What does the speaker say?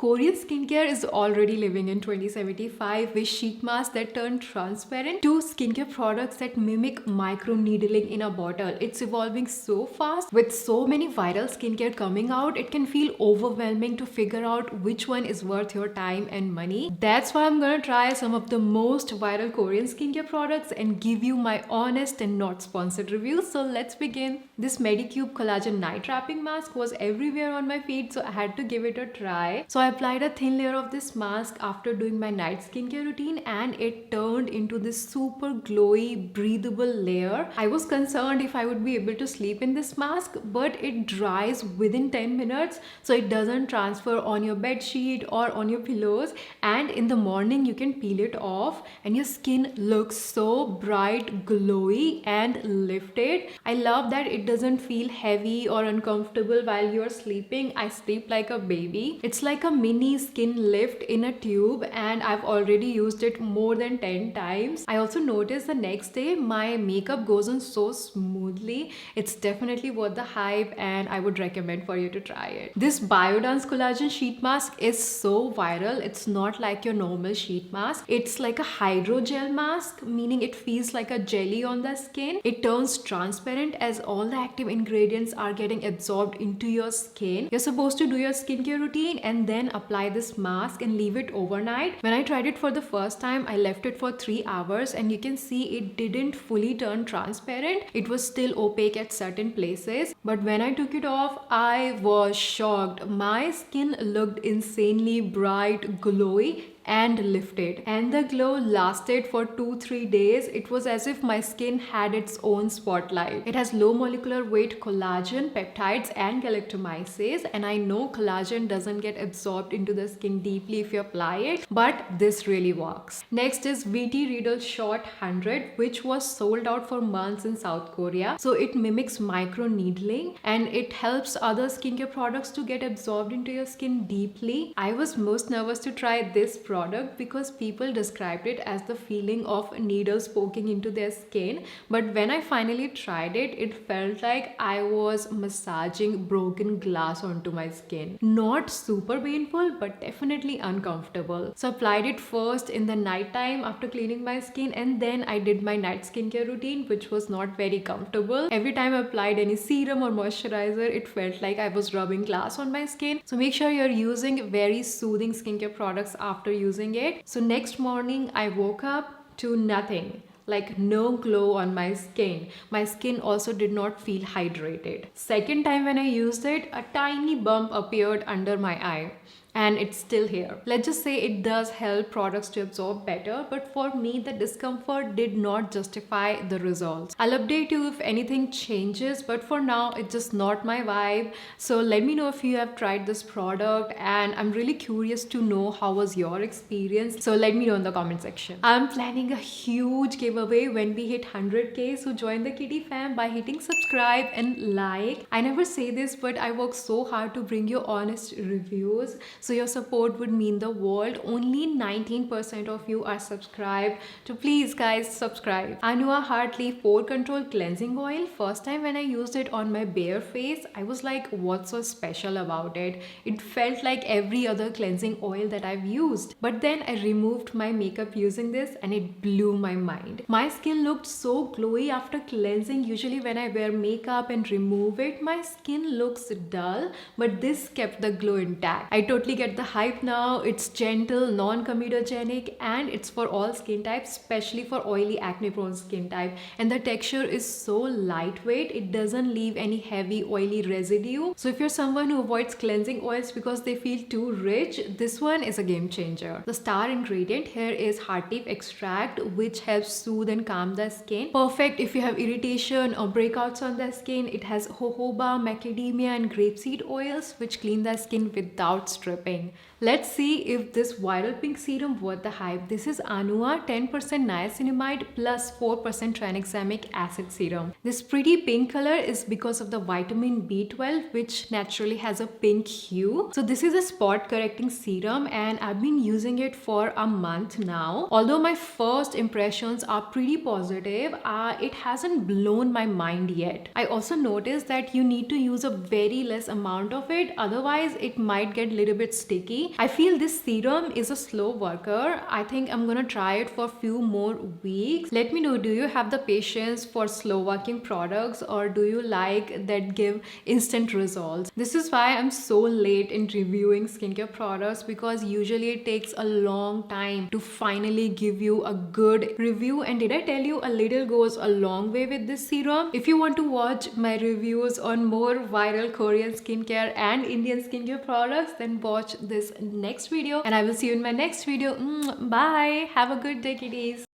Korean skincare is already living in 2075 with sheet masks that turn transparent to skincare products that mimic micro needling in a bottle. It's evolving so fast with so many viral skincare coming out, it can feel overwhelming to figure out which one is worth your time and money. That's why I'm gonna try some of the most viral Korean skincare products and give you my honest and not sponsored reviews. So let's begin. This Medicube Collagen Night Wrapping Mask was everywhere on my feed, so I had to give it a try. So I applied a thin layer of this mask after doing my night skincare routine and it turned into this super glowy, breathable layer. I was concerned if I would be able to sleep in this mask, but it dries within 10 minutes, so it doesn't transfer on your bed sheet or on your pillows, and in the morning you can peel it off and your skin looks so bright, glowy and lifted. I love that it doesn't feel heavy or uncomfortable while you're sleeping. I sleep like a baby. It's like a mini skin lift in a tube and I've already used it more than 10 times. I also noticed the next day my makeup goes on so smoothly. It's definitely worth the hype and I would recommend for you to try it. This Biodance Collagen Sheet Mask is so viral. It's not like your normal sheet mask. It's like a hydrogel mask, meaning it feels like a jelly on the skin. It turns transparent as all the active ingredients are getting absorbed into your skin. You're supposed to do your skincare routine and then apply this mask and leave it overnight. When I tried it for the first time, I left it for 3 hours and you can see it didn't fully turn transparent. It was still opaque at certain places. But when I took it off, I was shocked. My skin looked insanely bright, glowy and lifted, and the glow lasted for 2-3 days. It was as if my skin had its own spotlight. It has low molecular weight collagen, peptides and galactomyces, and I know collagen doesn't get absorbed into the skin deeply if you apply it, but this really works. Next is VT Riddle Short 100, which was sold out for months in South Korea. So it mimics micro needling and it helps other skincare products to get absorbed into your skin deeply. I was most nervous to try this product because people described it as the feeling of needles poking into their skin, but when I finally tried it, it felt like I was massaging broken glass onto my skin. Not super painful, but definitely uncomfortable. So I applied it first in the night time after cleaning my skin, and then I did my night skincare routine, which was not very comfortable. Every time I applied any serum or moisturizer, it felt like I was rubbing glass on my skin. So make sure you're using very soothing skincare products after using it. So next morning I woke up to nothing, like no glow on my skin. My skin also did not feel hydrated. Second time when I used it, a tiny bump appeared under my eye and it's still here. Let's just say it does help products to absorb better, but for me the discomfort did not justify the results. I'll update you if anything changes, but for now it's just not my vibe. So let me know if you have tried this product, and I'm really curious to know how was your experience. So let me know in the comment section. I'm planning a huge giveaway when we hit 100k, so join the Kitty fam by hitting subscribe and like. I never say this, but I work so hard to bring you honest reviews, so your support would mean the world. Only 19% of you are subscribed, so please guys subscribe. Anua Heart Leaf Pore Control Cleansing Oil. First time when I used it on my bare face, I was like, what's so special about it? It felt like every other cleansing oil that I've used. But then I removed my makeup using this and it blew my mind. My skin looked so glowy after cleansing. Usually when I wear makeup and remove it, my skin looks dull, but this kept the glow intact. I totally get the hype now. It's gentle, non-comedogenic, and it's for all skin types, especially for oily acne prone skin type. And the texture is so lightweight, it doesn't leave any heavy oily residue. So if you're someone who avoids cleansing oils because they feel too rich, this one is a game changer. The star ingredient here is heart leaf extract, which helps soothe and calm the skin. Perfect if you have irritation or breakouts on the skin. It has jojoba, macadamia and grapeseed oils, which clean the skin without stripping. Let's see if this viral pink serum worth the hype. This is Anua 10% niacinamide plus 4% tranexamic acid serum. This pretty pink color is because of the vitamin B12, which naturally has a pink hue. So this is a spot correcting serum and I've been using it for a month now. Although my first impressions are pretty positive, it hasn't blown my mind yet. I also noticed that you need to use a very less amount of it, otherwise it might get a little bit bit sticky. I feel this serum is a slow worker. I think I'm gonna try it for a few more weeks. Let me know, do you have the patience for slow working products, or do you like that give instant results? This is why I'm so late in reviewing skincare products, because usually it takes a long time to finally give you a good review. And did I tell you, a little goes a long way with this serum? If you want to watch my reviews on more viral Korean skincare and Indian skincare products, then watch this next video, and I will see you in my next video. Bye. Have a good day, kiddies.